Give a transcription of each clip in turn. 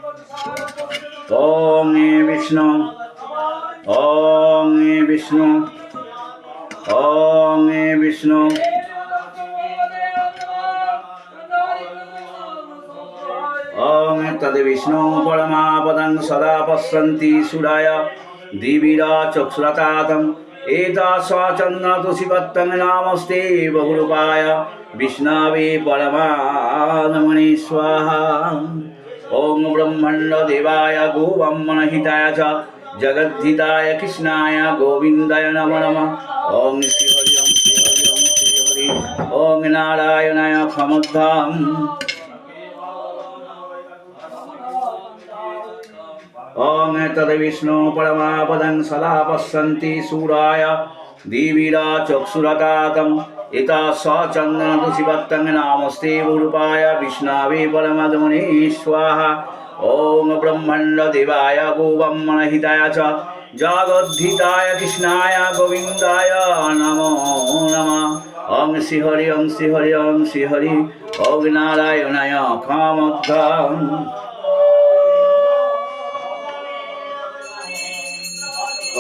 ওং বিষ্ণু ওং বিষ্ণু ওং বিষ্ণু ওং তদ্বিষ্ণু পরমাপদং সদা পশ্যন্তি সুরায় দিবিরা চক্ষুরতাতম एतास्वाचन्द्रतुषिपत्तं नामस्ते बहुरूपाय विष्णवे परमात्मने स्वाहा। ॐ ब्रह्माण्डदेवाय गोब्रह्मणहिताय च जगद्धिताय कृष्णाय गोविन्दाय नमो नमः। ॐ श्रीहरि ॐ श्रीहरि ॐ श्रीहरि ॐ नारायणाय क्षमुद्धाम्। ओं तद्विष्णु परमापदं सदा पश्यन्ति सूराय दिवीरा चक्षुरतातम् एतास्वाचन्द्रतुषिपत्तं नामस्ते गुरुपाय विष्णवे परमात्मने स्वाहा। ॐ ब्रह्माण्डदेवाय गोब्रह्मणहिताय च जगद्धिताय कृष्णाय गोविन्दाय नमो नमः। ॐ श्रीहरि ॐ श्रीहरि ॐ श्रीहरि ॐ नारायणाय क्षमुद्धाम्।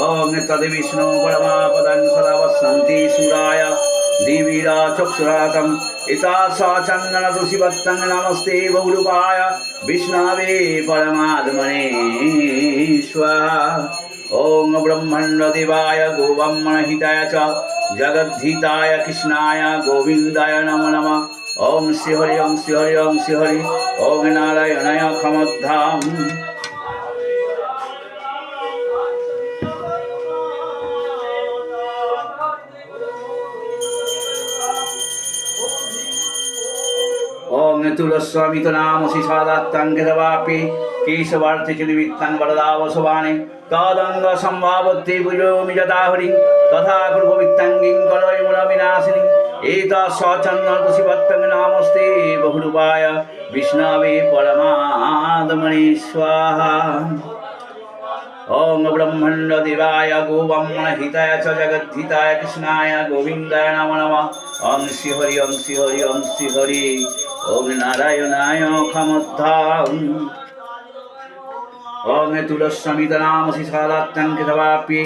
ओं तद्विष्णु परमापदं सदा पश्यन्ति सूराय दिवीरा चक्षुरातम् एतास्वाचन्द्रतुषिपत्तं नमस्ते बहुरूपाय विष्णवे परमात्मने स्वाहा। ॐ ब्रह्माण्डदेवाय गोब्रह्मणहिताय च जगद्धिताय कृष्णाय गोविन्दाय नमो नमः। ॐ श्रीहरि ॐ श्रीहरि ॐ श्रीहरि ॐ नारायणाय क्षमुद्धाम्। ओं तुलस्वामित नाम शिशादात्तं गदवापि केशवार्थे च निमित्तं वरदावसवाने तदंग संभावत्ते भुजोमि यदाहरि तथा कृपवित्तंगिं कलयमुनविनाशिनी एतास्वाचन्द्रतुषिपत्तं नामस्ते बहुरूपाय विष्णवे परमात्मने स्वाहा। ओं ब्रह्माण्डदेवाय गोब्रह्मणहिताय च जगद्धिताय कृष्णाय गोविन्दाय नमो नमः। ओं श्रीहरि ओं श्रीहरि ओं श्रीहरि ओं नारायणाय क्षमुद्धाम्। ओं तुलस्वामित नाम शिशादात्तं गदवापि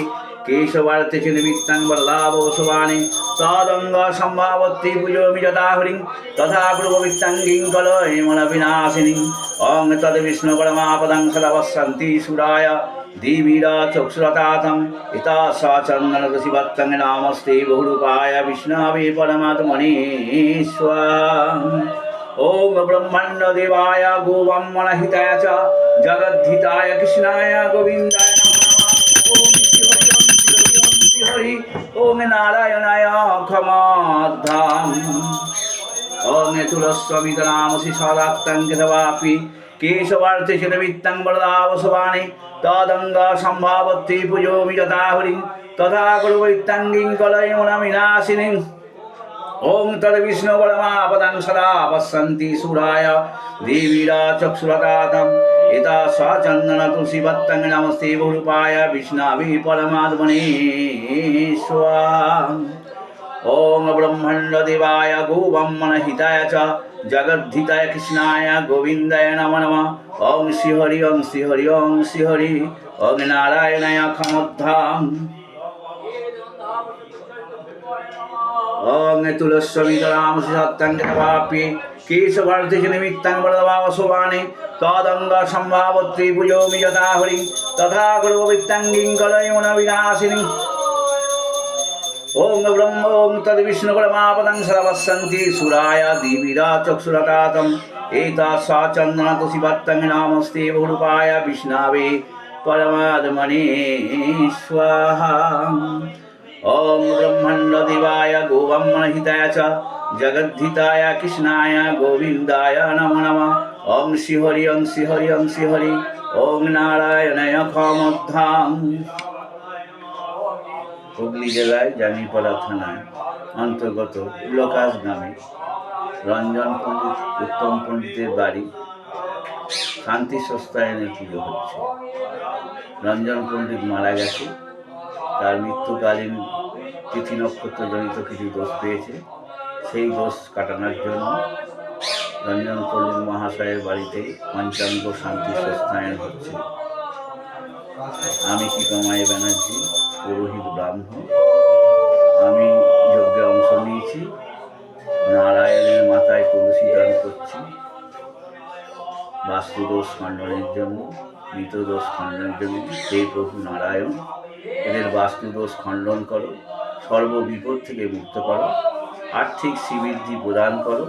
केशवार्थे च निमित्तं वरदावसवाने तदंग संभावत्ते भुजोमि यदाहरि तथा कृपवित्तंगिं कलयमुनविनाशिनी। ओं तद्विष्णु परमापदं सदा पश्यन्ति सूराय दिवीरा चक्षुरतातम् एतास्वाचन्द्रतुषिपत्तं नामस्ते बहुरूपाय विष्णवे परमात्मने स्वाहा। ओं ब्रह्माण्डदेवाय गोब्रह्मणहिताय च जगद्धिताय कृष्णाय गोविन्दाय नमो नमः। ओं श्रीहरि ओं श्रीहरि ओं श्रीहरि ओं नारायणाय क्षमुद्धाम्। ओं तुलस्वामित नाम शिशादात्तं गदवापि केशवार्थे च निमित्तं वरदावसवाने तदंग संभावत्ते भुजोमि यदाहरि तथा कृपवित्तंगिं कलयमुनविनाशिनी। ओं तद्विष्णु परमापदं सदा पश्यन्ति सूराय दिवीरा चक्षुरतातम् एतास्वाचन्द्रतुषिपत्तं नमस्ते बहुरूपाय विष्णवे परमात्मने स्वाहा। ओं ब्रह्माण्डदेवाय गोब्रह्मणहिताय च जगद्धिताय कृष्णाय गोविन्दाय नमो नमः। ओं श्रीहरि ओं श्रीहरि ओं श्रीहरि ओं नारायणाय क्षमुद्धाम्। ओं तुलस्वामित नाम शिशादात्तं गदवापि केशवार्थे च निमित्तं वरदावसवाने तदंग संभावत्ते भुजोमि यदाहरि तथा कृपवित्तंगिं कलयमुनविनाशिनी। ओं ब्रह्म ओं तद्विष्णु परमापदं सदा पश्यन्ति सूराय दिवीरा चक्षुरतातम् एतास्वाचन्द्रतुषिपत्तं नामस्ते बहुरूपाय विष्णवे परमात्मने स्वाहा। ओं ब्रह्माण्डदेवाय गोब्रह्मणहिताय च जगद्धिताय कृष्णाय गोविन्दाय नमो नमः। ओं श्रीहरि ओं श्रीहरि ओं श्रीहरि ओं नारायणाय क्षमुद्धाम्। হুগলি জেলায় জাঙ্গিপাড়া থানায় অন্তর্গত উলকাশ গ্রামে রঞ্জন পণ্ডিত উত্তম পণ্ডিতের বাড়ি শান্তি সস্তায়নে পুজো হচ্ছে। রঞ্জন পণ্ডিত মারা গেছে, তার মৃত্যুকালীন তিথি নক্ষত্রজনিত কিছু দোষ পেয়েছে, সেই দোষ কাটানোর জন্য রঞ্জন পল্লী মহাশয়ের বাড়িতে পঞ্চাঙ্গ শান্তি সস্তায়ন হচ্ছে। আমি কৃপামাই ব্যানার্জি, পুরোহিত ব্রাহ্মণ। আমি যজ্ঞে অংশ নিয়েছি। নারায়ণের মাথায় তুলসী দান করছি বাস্তুদোষ খণ্ডনের জন্য, মৃতদোষ খণ্ডনের জন্য। হে প্রভু নারায়ণ, এদের বাস্তুদোষ খণ্ডন করো, সর্ববিপদ থেকে মুক্ত করো, আর্থিক শ্রীবৃদ্ধি প্রদান করো।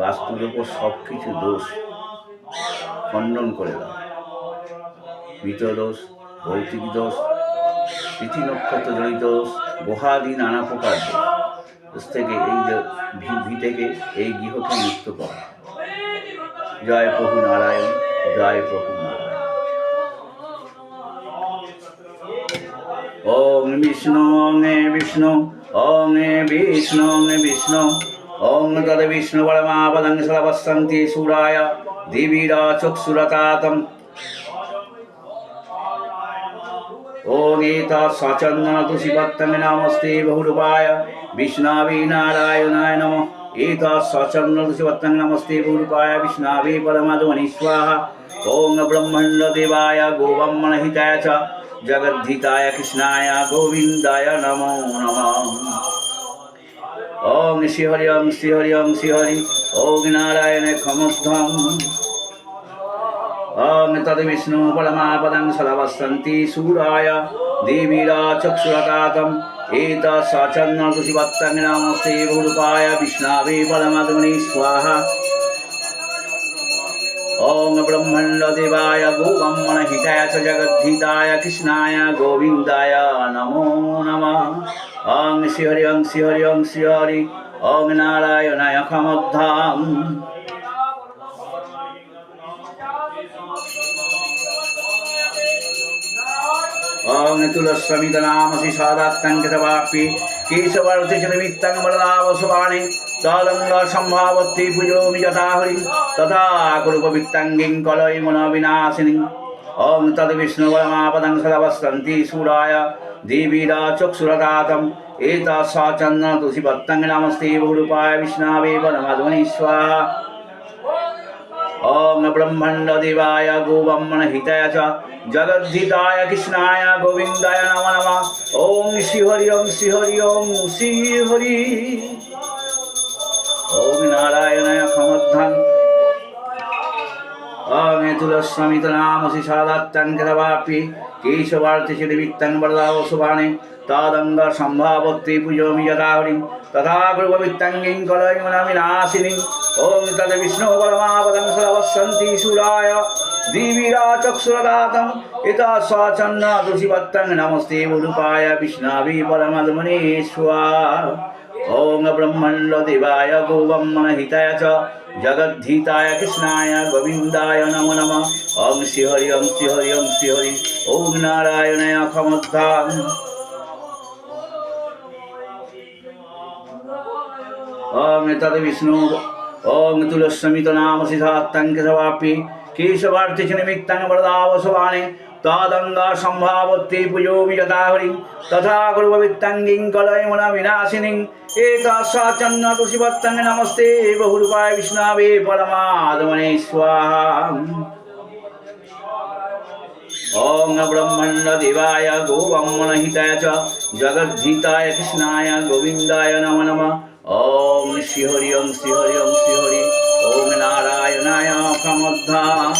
বাস্তুর ওপর সব কিছু দোষ খণ্ডন করে দাও। মৃতদোষ, ভৌতিক দোষ, তিথি নক্ষত্র জড়িত দোষ, গ্রহাদি নানা প্রকার দোষ থেকে এই থেকে এই গৃহকে মুক্ত কর। জয় প্রভু নারায়ণ, জয় প্রভু নারায়ণ। ওং বিষ্ণু বিষ্ণু, ওং বিষ্ণু বিষ্ণু, ওং তদ বিষ্ণু পরমাপদং সর্বসন্তি সুরায় দিবিরা চক্ষুরতাতম। ওং এতৎ সচন্দন তুষিপত্তং নমস্তে বহুরূপায় বিষ্ণাবে নারায়ণায় নমঃ। एतत् सचन्दन तुषिपत्रं नमस्ते गुरुपाय विष्णवे परमात्मने स्वाहा। ओं ब्रह्माण्डदेवाय गोब्रह्मणहिताय च जगद्धिताय कृष्णाय गोविन्दाय नमो नमः। ओं श्रीहरि ओं श्रीहरि ओं श्रीहरि, ओं नारायण खमुद्धम्। ओं तद्विष्णु परमापदं सर्वसन्ति सूराय देवीरा चक्षुरतातम्। एतत् सचन्दन तुषिपत्रं नमस्ते गुरुपाय विष्णवे परमात्मने स्वाहा। ओं ब्रह्माण्डदेवाय गोब्रह्मणहिताय च जगद्धिताय कृष्णाय गोविन्दाय नमो नमः। ओं श्रीहरि ओं श्रीहरि ओं श्रीहरि, ओं नारायणाय खमुद्धम्। ओं तुलस्वमितनामसि सादात्तं कृतवापि केशवर्तिशनिमित्तं वरदावसुवाणि तदङ्ग सम्भावत्ति पूजोमि यथाहरि तथा कुरुपवित्तङ्गिं कलयमुनविनाशिनि। ओं तद्विष्णुपरमापदं सर्वसन्ति सूराय देवीरा चक्षुरतातम्। एतत् सचन्दन तुषिपत्रं नमस्ते गुरुपाय विष्णवे परमात्मने स्वाहा। ओं ब्रह्माण्डदेवाय गोब्रह्मणहिताय च जगद्धिताय कृष्णाय गोविन्दाय नमो नमः। ओं श्रीहरि ओं श्रीहरि ओं श्रीहरि, ओं नारायणाय खमुद्धम्। ओं तुलस्वमितनामसि सादात्तं कृतवापि केशवार्तिशनिमित्तं वरदावसुवाणि तदङ्ग सम्भावत्ति पूजोमि यथाहरि तथा कुरुपवित्तङ्गिं कलयमुनविनाशिनि। ओं तद्विष्णु परमापदं सर्वसन्ति सूराय दिविरा चक्षुरतातम्। एतत् सचन्दन तुषिपत्रं नमस्ते गुरुपाय विष्णवे परमात्मने स्वाहा। ओं ब्रह्माण्डदेवाय गोब्रह्मणहिताय च जगद्धिताय कृष्णाय गोविन्दाय नमो नमः। ओं श्रीहरि ओं श्रीहरि ओं श्रीहरि, ओं नारायणाय खमुद्धम्। ओं तद्विष्णु, ओं तुलस्वमितनामसि सादात्तं कृतवापि केशवार्तिशनिमित्तं वरदावसुवाणि तदङ्ग सम्भावत्ति पूजोमि यथाहरि तथा कुरुपवित्तङ्गिं कलयमुनविनाशिनि। एतत् सचन्दन तुषिपत्रं नमस्ते बहुरूपाय विष्णवे परमात्मने स्वाहा। ओं ब्रह्माण्डदेवाय गोब्रह्मणहिताय च जगद्धिताय कृष्णाय गोविन्दाय नमो नमः। ओं श्रीहरि ओं श्रीहरि ओं श्रीहरि, ओं नारायणाय खमुद्धम्।